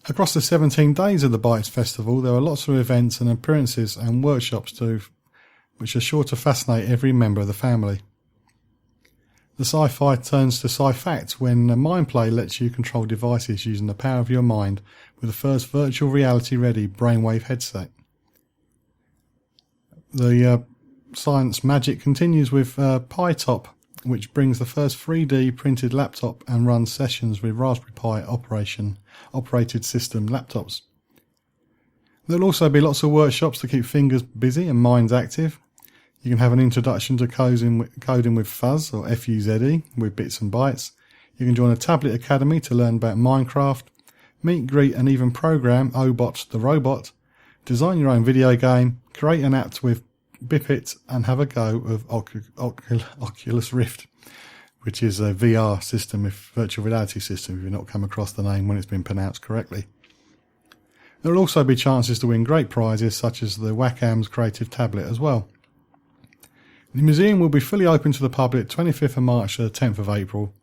Across the 17 days of the Bytes Festival, there are lots of events and appearances and workshops too, which are sure to fascinate every member of the family. The sci-fi turns to sci-fact when Mindplay lets you control devices using the power of your mind with the first virtual reality-ready brainwave headset. The science magic continues with PiTop, which brings the first 3D printed laptop and runs sessions with Raspberry Pi operated system laptops. There'll also be lots of workshops to keep fingers busy and minds active. You can have an introduction to coding with Fuzz, or F-U-Z-E, with bits and bytes. You can join a tablet academy to learn about Minecraft, meet, greet and even program Obot the robot, design your own video game, create an app with Bipit and have a go of Oculus Rift, which is a VR system, virtual reality system, if you've not come across the name when it's been pronounced correctly. There will also be chances to win great prizes such as the Wacom's Creative Tablet as well. The museum will be fully open to the public 25th of March to the 10th of April,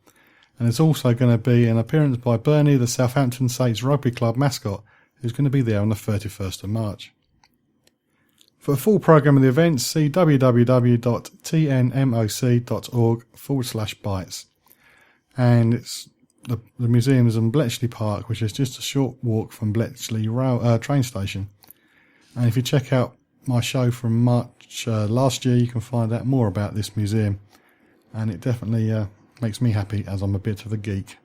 and there's also going to be an appearance by Bernie, the Southampton Saints Rugby Club mascot, who's going to be there on the 31st of March. For a full programme of the events, see www.tnmoc.org/bytes. And the museum is in Bletchley Park, which is just a short walk from Bletchley train station. And if you check out my show from March last year, you can find out more about this museum. And it definitely makes me happy, as I'm a bit of a geek.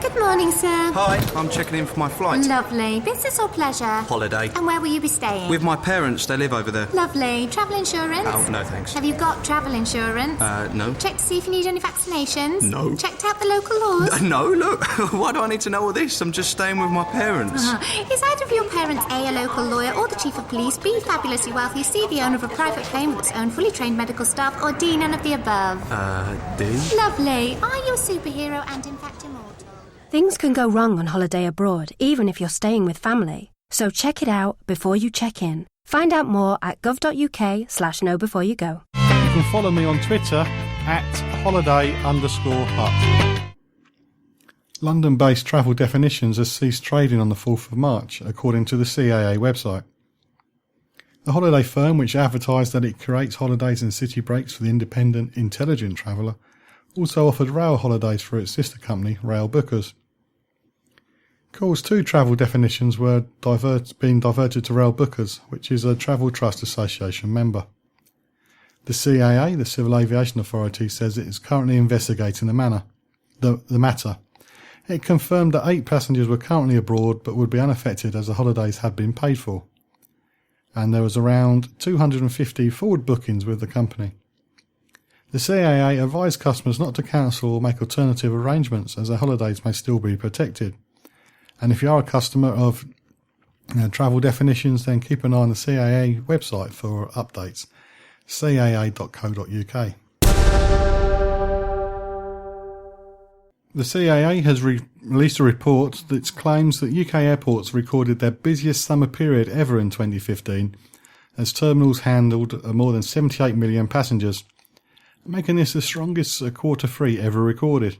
Good morning, sir. Hi, I'm checking in for my flight. Lovely. Business or pleasure? Holiday. And where will you be staying? With my parents, they live over there. Lovely. Travel insurance? Oh, no thanks. Have you got travel insurance? No. Checked to see if you need any vaccinations? No. Checked out the local laws? No, look. Why do I need to know all this? I'm just staying with my parents. Is either of your parents A, a local lawyer, or the chief of police, B, fabulously wealthy, C, the owner of a private plane with its own fully trained medical staff, or D, none of the above? D? Lovely. Are you a superhero and in fact immortal? Things can go wrong on holiday abroad, even if you're staying with family. So check it out before you check in. Find out more at gov.uk/knowbeforeyougo. You can follow me on Twitter @holiday_hut. London-based Travel Definitions has ceased trading on the 4th of March, according to the CAA website. The holiday firm, which advertised that it creates holidays and city breaks for the independent, intelligent traveller, also offered rail holidays for its sister company, Rail Bookers. Calls to Travel Definitions were being diverted to Rail Bookers, which is a Travel Trust Association member. The CAA, the Civil Aviation Authority, says it is currently investigating the matter. It confirmed that 8 passengers were currently abroad but would be unaffected as the holidays had been paid for. And there was around 250 forward bookings with the company. The CAA advised customers not to cancel or make alternative arrangements as their holidays may still be protected. And if you are a customer of Travel Definitions, then keep an eye on the CAA website for updates, caa.co.uk. The CAA has released a report that claims that UK airports recorded their busiest summer period ever in 2015, as terminals handled more than 78 million passengers, making this the strongest quarter 3 ever recorded.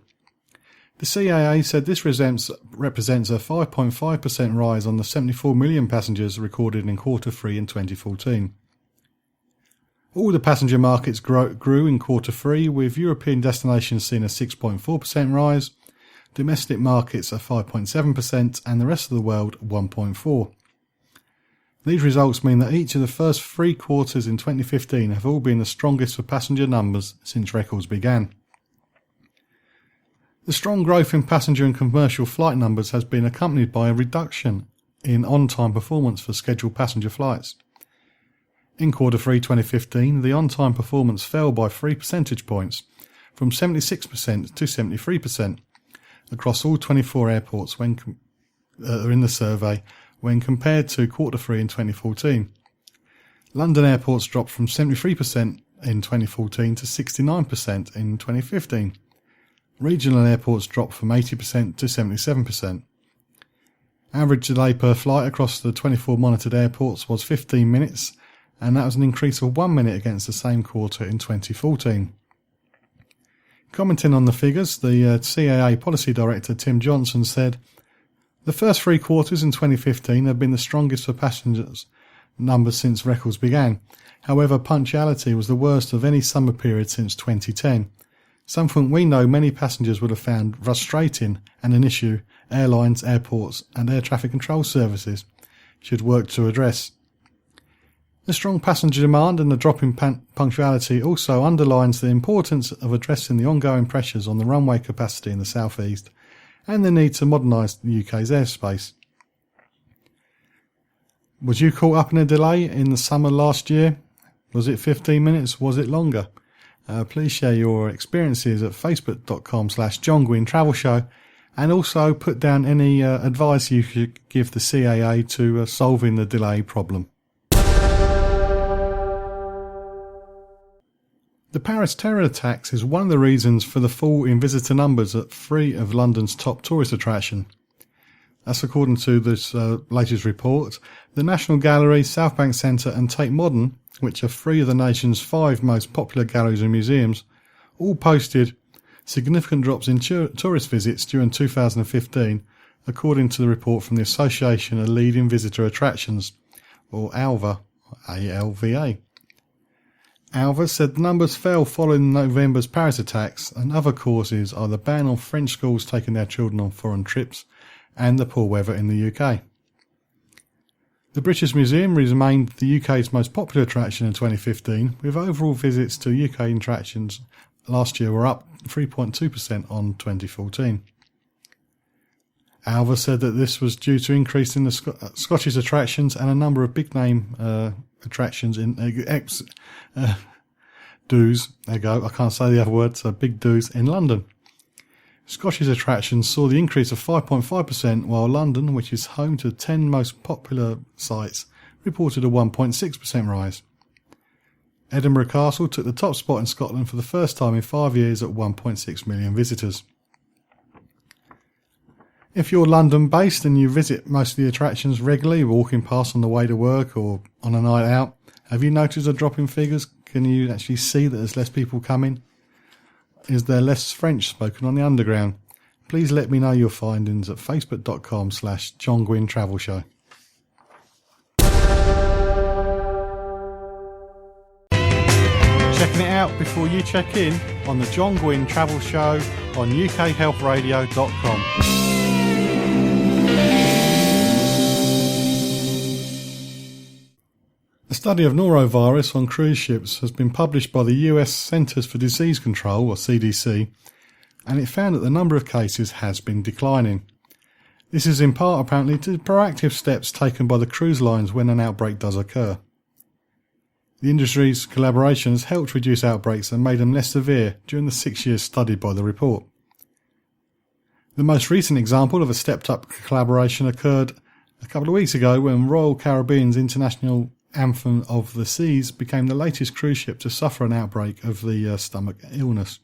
The CAA said this represents a 5.5% rise on the 74 million passengers recorded in quarter 3 in 2014. All the passenger markets grew in quarter 3, with European destinations seeing a 6.4% rise, domestic markets a 5.7%, and the rest of the world 1.4%. These results mean that each of the first 3 quarters in 2015 have all been the strongest for passenger numbers since records began. The strong growth in passenger and commercial flight numbers has been accompanied by a reduction in on-time performance for scheduled passenger flights. In quarter 3 2015, the on-time performance fell by 3 percentage points, from 76% to 73%, across all 24 airports in the survey, when compared to quarter 3 in 2014. London airports dropped from 73% in 2014 to 69% in 2015. Regional airports dropped from 80% to 77%. Average delay per flight across the 24 monitored airports was 15 minutes, and that was an increase of 1 minute against the same quarter in 2014. Commenting on the figures, the CAA Policy Director Tim Johnson said, "The first 3 quarters in 2015 have been the strongest for passengers numbers since records began. However, punctuality was the worst of any summer period since 2010. Something we know many passengers would have found frustrating and an issue airlines, airports and air traffic control services should work to address. The strong passenger demand and the drop in punctuality also underlines the importance of addressing the ongoing pressures on the runway capacity in the South East and the need to modernise the UK's airspace." Was you caught up in a delay in the summer last year? Was it 15 minutes? Was it longer? Please share your experiences at facebook.com/John Guinn Travel Show, and also put down any advice you should give the CAA to solving the delay problem. The Paris terror attacks is one of the reasons for the fall in visitor numbers at 3 of London's top tourist attractions. That's according to this latest report. The National Gallery, South Bank Centre and Tate Modern, which are 3 of the nation's 5 most popular galleries and museums, all posted significant drops in tourist visits during 2015, according to the report from the Association of Leading Visitor Attractions, or ALVA, ALVA. ALVA said the numbers fell following November's Paris attacks, and other causes are the ban on French schools taking their children on foreign trips and the poor weather in the UK. The British Museum remained the UK's most popular attraction in 2015, with overall visits to UK attractions last year were up 3.2% on 2014. Alva said that this was due to increase in the Scottish attractions and a number of big-name attractions in do's. There you go, I can't say the other word, so big do's in London. Scottish attractions saw the increase of 5.5%, while London, which is home to 10 most popular sites, reported a 1.6% rise. Edinburgh Castle took the top spot in Scotland for the first time in 5 years at 1.6 million visitors. If you're London-based and you visit most of the attractions regularly, walking past on the way to work or on a night out, have you noticed a drop in figures? Can you actually see that there's less people coming? Is there less French spoken on the Underground? Please let me know your findings at facebook.com/John Guinn Travel Show. Checking it out before you check in on the John Guinn Travel Show on ukhealthradio.com. A study of norovirus on cruise ships has been published by the US Centers for Disease Control, or CDC, and it found that the number of cases has been declining. This is in part apparently to proactive steps taken by the cruise lines when an outbreak does occur. The industry's collaboration has helped reduce outbreaks and made them less severe during the 6 years studied by the report. The most recent example of a stepped-up collaboration occurred a couple of weeks ago when Royal Caribbean's International Anthem of the Seas became the latest cruise ship to suffer an outbreak of the stomach illness.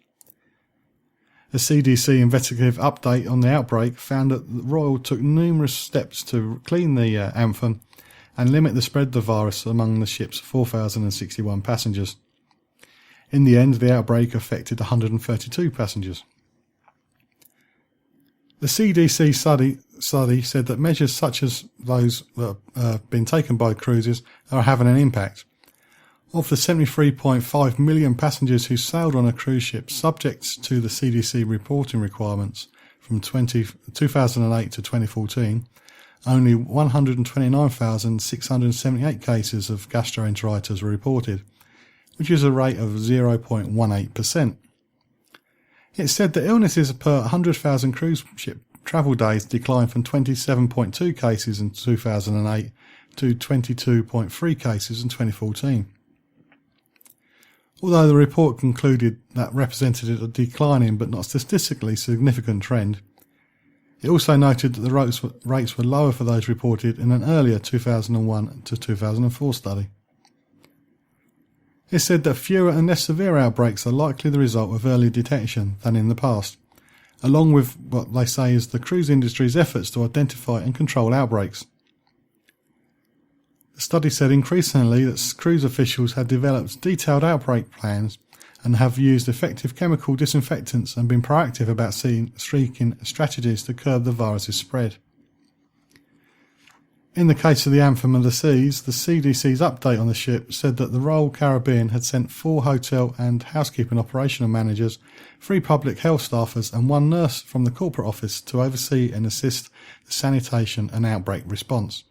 A CDC investigative update on the outbreak found that the Royal took numerous steps to clean the Anthem and limit the spread of the virus among the ship's 4,061 passengers. In the end, the outbreak affected 132 passengers. The CDC study said that measures such as those that have been taken by cruises are having an impact. Of the 73.5 million passengers who sailed on a cruise ship subject to the CDC reporting requirements from 2008 to 2014, only 129,678 cases of gastroenteritis were reported, which is a rate of 0.18%. It said that illnesses per 100,000 cruise ship travel days declined from 27.2 cases in 2008 to 22.3 cases in 2014. Although the report concluded that represented a declining but not statistically significant trend, it also noted that the rates were lower for those reported in an earlier 2001 to 2004 study. It said that fewer and less severe outbreaks are likely the result of early detection than in the past, along with what they say is the cruise industry's efforts to identify and control outbreaks. The study said increasingly that cruise officials had developed detailed outbreak plans and have used effective chemical disinfectants and been proactive about seeking strategies to curb the virus's spread. In the case of the Anthem of the Seas, the CDC's update on the ship said that the Royal Caribbean had sent 4 hotel and housekeeping operational managers, 3 public health staffers and 1 nurse from the corporate office to oversee and assist the sanitation and outbreak response.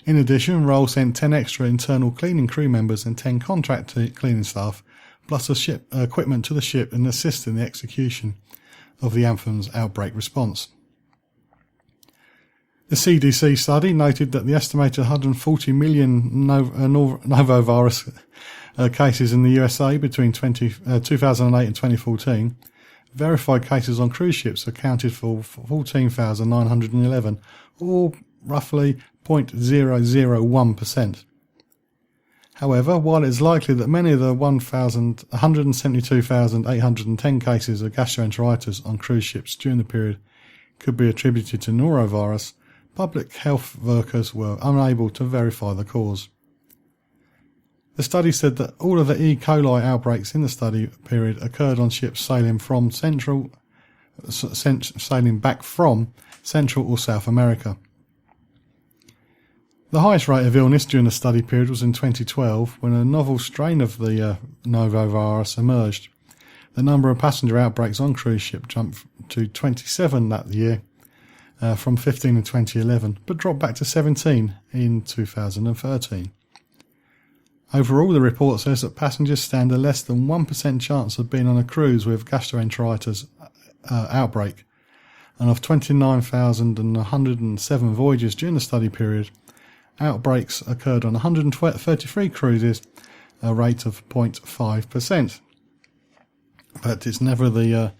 In addition, Royal sent 10 extra internal cleaning crew members and 10 contract cleaning staff, plus equipment to the ship and assist in the execution of the Anthem's outbreak response. The CDC study noted that the estimated 140 million novovirus cases in the USA between 2008 and 2014, verified cases on cruise ships accounted for 14,911, or roughly 0.001%. However, while it is likely that many of the 172,810 cases of gastroenteritis on cruise ships during the period could be attributed to norovirus, public health workers were unable to verify the cause. The study said that all of the E. coli outbreaks in the study period occurred on ships sailing back from Central or South America. The highest rate of illness during the study period was in 2012, when a novel strain of the novovirus emerged. The number of passenger outbreaks on cruise ship jumped to 27 that year, from 15 in 2011, but dropped back to 17 in 2013. Overall, the report says that passengers stand a less than 1% chance of being on a cruise with gastroenteritis outbreak, and of 29,107 voyages during the study period, outbreaks occurred on 133 cruises, a rate of 0.5%. But it's never the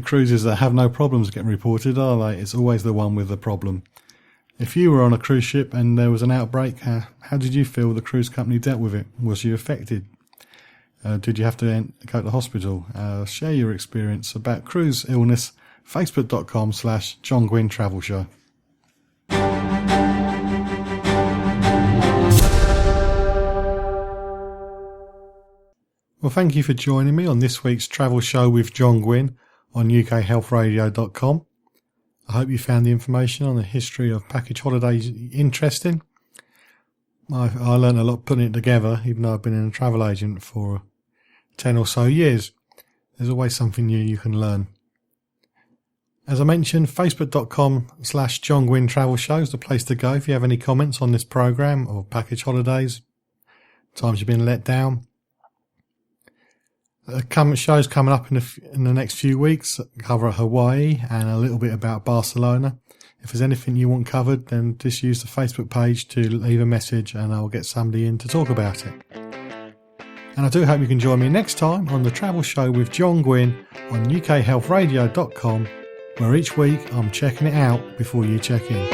cruises that have no problems getting reported, are they? It's always the one with the problem. If you were on a cruise ship and there was an outbreak, how did you feel the cruise company dealt with it? Was you affected? Did you have to go to the hospital? Share your experience about cruise illness. Facebook.com/John Guinn Travel Show. Well, thank you for joining me on this week's travel show with John Guinn on UKHealthRadio.com. I hope you found the information on the history of package holidays interesting. I learned a lot putting it together, even though I've been in a travel agent for 10 or so years. There's always something new you can learn. As I mentioned, Facebook.com/John Guinn Travel Show is the place to go if you have any comments on this program or package holidays, times you've been let down. Shows coming up in the next few weeks cover Hawaii and a little bit about Barcelona. If there's anything you want covered, then just use the Facebook page to leave a message and I'll get somebody in to talk about it. And I do hope you can join me next time on the Travel Show with John Guinn on UKHealthRadio.com, where each week I'm checking it out before you check in.